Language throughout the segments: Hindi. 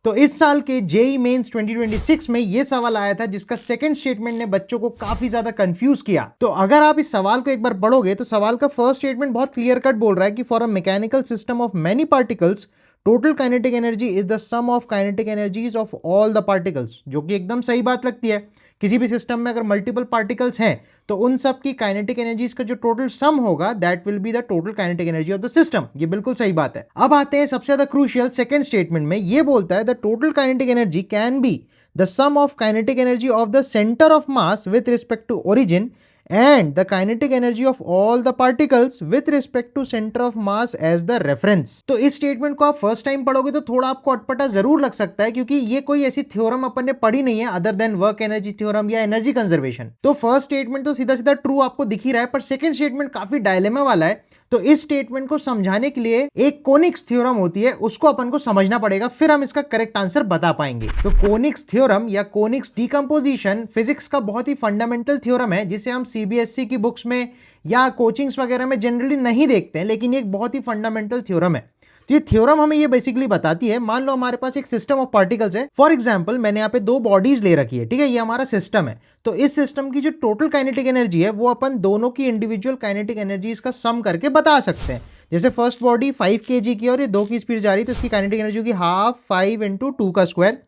तो इस साल के जेई मेंस 2026 में ये सवाल आया था जिसका सेकंड स्टेटमेंट ने बच्चों को काफी ज्यादा कंफ्यूज किया। तो अगर आप इस सवाल को एक बार पढ़ोगे तो सवाल का फर्स्ट स्टेटमेंट बहुत क्लियर कट बोल रहा है कि for a mechanical system of many particles total kinetic energy is the sum of kinetic energies of all the particles, जो कि एकदम सही बात लगती है। किसी भी सिस्टम में अगर मल्टीपल पार्टिकल्स हैं तो उन सब की काइनेटिक एनर्जीज का जो टोटल सम होगा that will be the total kinetic energy of the system. ये बिल्कुल सही बात है। अब आते हैं सबसे ज्यादा क्रूशियल सेकंड स्टेटमेंट में। ये बोलता है the total kinetic energy can be the sum of kinetic energy of the centre of mass with respect to origin and the kinetic energy of all the particles with respect to center of mass as the reference। तो इस स्टेटमेंट को आप फर्स्ट टाइम पढ़ोगे तो थोड़ा आपको अटपटा जरूर लग सकता है, क्योंकि ये कोई ऐसी थ्योरम अपन ने पढ़ी नहीं है other than work energy theorem या एनर्जी कंजर्वेशन। तो फर्स्ट स्टेटमेंट तो सीधा सीधा ट्रू आपको दिख ही रहा है, पर सेकंड स्टेटमेंट काफी डायलेमा वाला है। तो इस स्टेटमेंट को समझाने के लिए एक कोनिक्स थ्योरम होती है, उसको अपन को समझना पड़ेगा, फिर हम इसका करेक्ट आंसर बता पाएंगे। तो कोनिक्स थ्योरम या कोनिक्स डीकंपोजिशन फिजिक्स का बहुत ही फंडामेंटल थ्योरम है, जिसे हम सीबीएसई की बुक्स में या कोचिंग्स वगैरह में जनरली नहीं देखते हैं, लेकिन ये एक बहुत ही फंडामेंटल थ्योरम है। तो ये थ्योरम हमें ये बेसिकली बताती है, मान लो हमारे पास एक सिस्टम ऑफ पार्टिकल्स है। फॉर एग्जांपल मैंने यहाँ पे दो बॉडीज ले रखी है, ठीक है, ये हमारा सिस्टम है। तो इस सिस्टम की जो टोटल काइनेटिक एनर्जी है वो अपन दोनों की इंडिविजुअल काइनेटिक एनर्जीज का सम करके बता सकते हैं। जैसे फर्स्ट बॉडी 5 kg की और ये 2 की स्पीड जा रही है, तो इसकी काइनेटिक एनर्जी होगी हाफ 5 × 2 का स्क्वायर।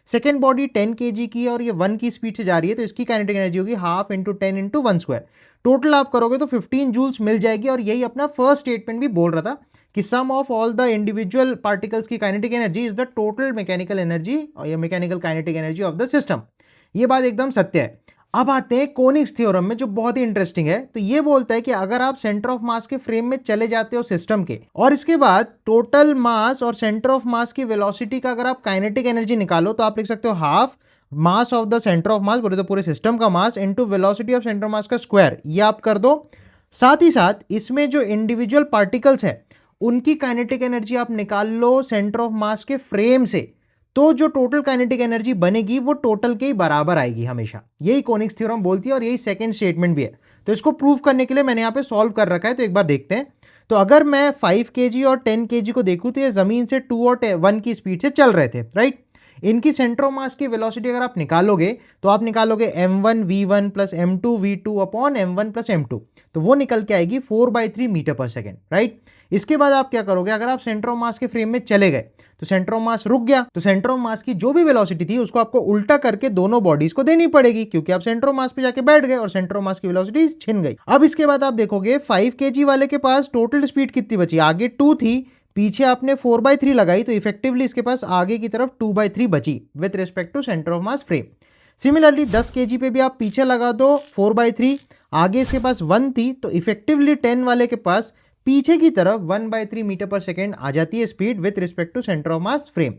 सेकेंड बॉडी 10 kg की और ये 1 की स्पीड से जा रही है, तो इसकी काइनेटिक एनर्जी होगी हाफ × 10 × 1 स्क्वायर। टोटल आप करोगे तो 15 जूल्स मिल जाएगी। और यही अपना फर्स्ट स्टेटमेंट भी बोल रहा था कि sum of all the individual particles की kinetic energy is the total mechanical energy और mechanical kinetic energy of the system. ये बात एकदम सत्य है। अब आते हैं कोनिक्स थ्योरम में, जो बहुत ही इंटरेस्टिंग है। तो ये बोलता है कि अगर आप सेंटर ऑफ मास के फ्रेम में चले जाते हो सिस्टम के, और इसके बाद टोटल मास और सेंटर ऑफ मास की वेलोसिटी का अगर आप काइनेटिक एनर्जी निकालो, तो आप लिख सकते हो half mass of the centre of mass, बोले तो पूरे सिस्टम का mass, into velocity of centre of mass का स्क्वायर। ये आप कर दो। साथ ही साथ इसमें जो इंडिविजुअल पार्टिकल्स है उनकी काइनेटिक एनर्जी आप निकाल लो सेंटर ऑफ मास के फ्रेम से, तो जो टोटल काइनेटिक एनर्जी बनेगी वो टोटल के ही बराबर आएगी हमेशा। यही कोनिक्स थ्योरम बोलती है और यही सेकंड स्टेटमेंट भी है। तो इसको प्रूव करने के लिए मैंने यहाँ पे सॉल्व कर रखा है, तो एक बार देखते हैं। तो अगर मैं 5 kg और 10 kg को देखूं तो ये जमीन से 2 और 1 की स्पीड से चल रहे थे, राइट। इनकी सेंटर ऑफ मास की वेलोसिटी अगर आप निकालोगे तो आप निकालोगे m1 v1 plus m2 v2 upon m1 plus m2, तो वो निकल के आएगी 4/3 मीटर पर सेकेंड, राइट। इसके बाद आप क्या करोगे, अगर आप सेंटर ऑफ मास के फ्रेम में चले गए तो सेंटर ऑफ मास रुक गया, तो सेंटर ऑफ मास की जो भी वेलोसिटी थी उसको आपको उल्टा करके दोनों बॉडीज को देनी पड़ेगी, क्योंकि आप सेंटर ऑफ मास पे जाके बैठ गए और सेंटर ऑफ मास की वेलोसिटी छिन गई। अब इसके बाद आप देखोगे 5 kg वाले के पास टोटल स्पीड कितनी बची, आगे 2 थी, पीछे आपने 4/3 लगाई, तो इफेक्टिवली इसके पास आगे की तरफ 2/3 बची with respect to centre of mass frame. Similarly 10 kg पे भी आप पीछे लगा दो 4/3, आगे इसके पास 1 थी, तो इफेक्टिवली 10 वाले के पास पीछे की तरफ 1/3 मीटर पर सेकेंड आ जाती है speed with respect to centre of mass frame.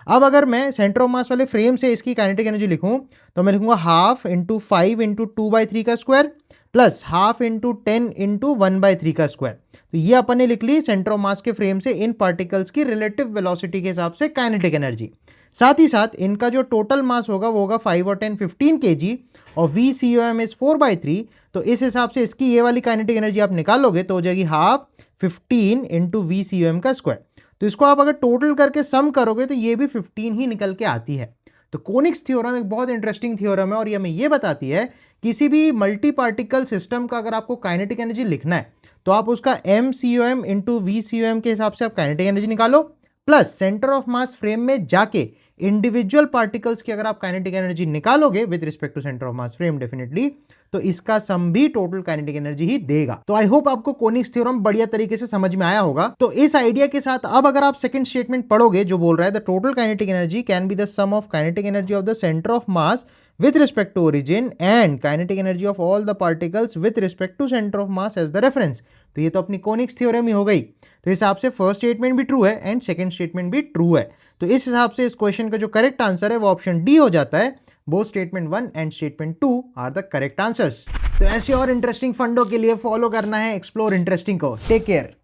अब अगर मैं सेंटर ऑफ मास वाले फ्रेम से इसकी काइनेटिक एनर्जी लिखूं तो मैं लिखूंगा हाफ × 5 × 2/3 का स्क्वायर प्लस हाफ × 10 × 1/3 का स्क्वायर। तो ये अपन ने लिख ली सेंटर ऑफ मास के फ्रेम से इन पार्टिकल्स की रिलेटिव वेलोसिटी के हिसाब से काइनेटिक एनर्जी। साथ ही साथ इनका जो टोटल मास होगा वो होगा 5 और 10 15 kg और VCOM इज 4/3, तो इस हिसाब से इसकी ये वाली काइनेटिक एनर्जी आप निकालोगे तो हो जाएगी हाफ 15 × VCOM का स्क्वायर। तो इसको आप अगर टोटल करके सम करोगे तो ये भी 15 ही निकल के आती है। तो कोनिक्स थ्योरम एक बहुत इंटरेस्टिंग थ्योरम है और ये हमें ये बताती है किसी भी मल्टी पार्टिकल सिस्टम का अगर आपको काइनेटिक एनर्जी लिखना है तो आप उसका MCOM × VCOM के हिसाब से आप काइनेटिक एनर्जी निकालो, plus centre of mass frame में जाके इंडिविजुअल पार्टिकल्स की अगर आप काइनेटिक एनर्जी निकालोगे with respect to centre of mass frame definitely, तो इसका सम भी टोटल काइनेटिक एनर्जी ही देगा। तो आई होप आपको कोनिक्स थ्योरम बढ़िया तरीके से समझ में आया होगा। तो इस आइडिया के साथ अब अगर आप सेकंड स्टेटमेंट पढ़ोगे जो बोल रहा है the total kinetic energy can be the sum of kinetic energy of the centre of mass with respect to origin and kinetic energy of all the particles with respect to center of mass as the reference। तो ये तो अपनी कोनिक्स थ्योरम ही हो गई। तो इस हिसाब से फर्स्ट स्टेटमेंट भी ट्रू है एंड सेकंड स्टेटमेंट भी ट्रू है। तो इस हिसाब से इस क्वेश्चन का जो करेक्ट आंसर है वो ऑप्शन डी हो जाता है। Both statement 1 and statement 2 are the correct answers. तो ऐसे और इंटरेस्टिंग फंडों के लिए फॉलो करना है एक्सप्लोर इंटरेस्टिंग को। Take care.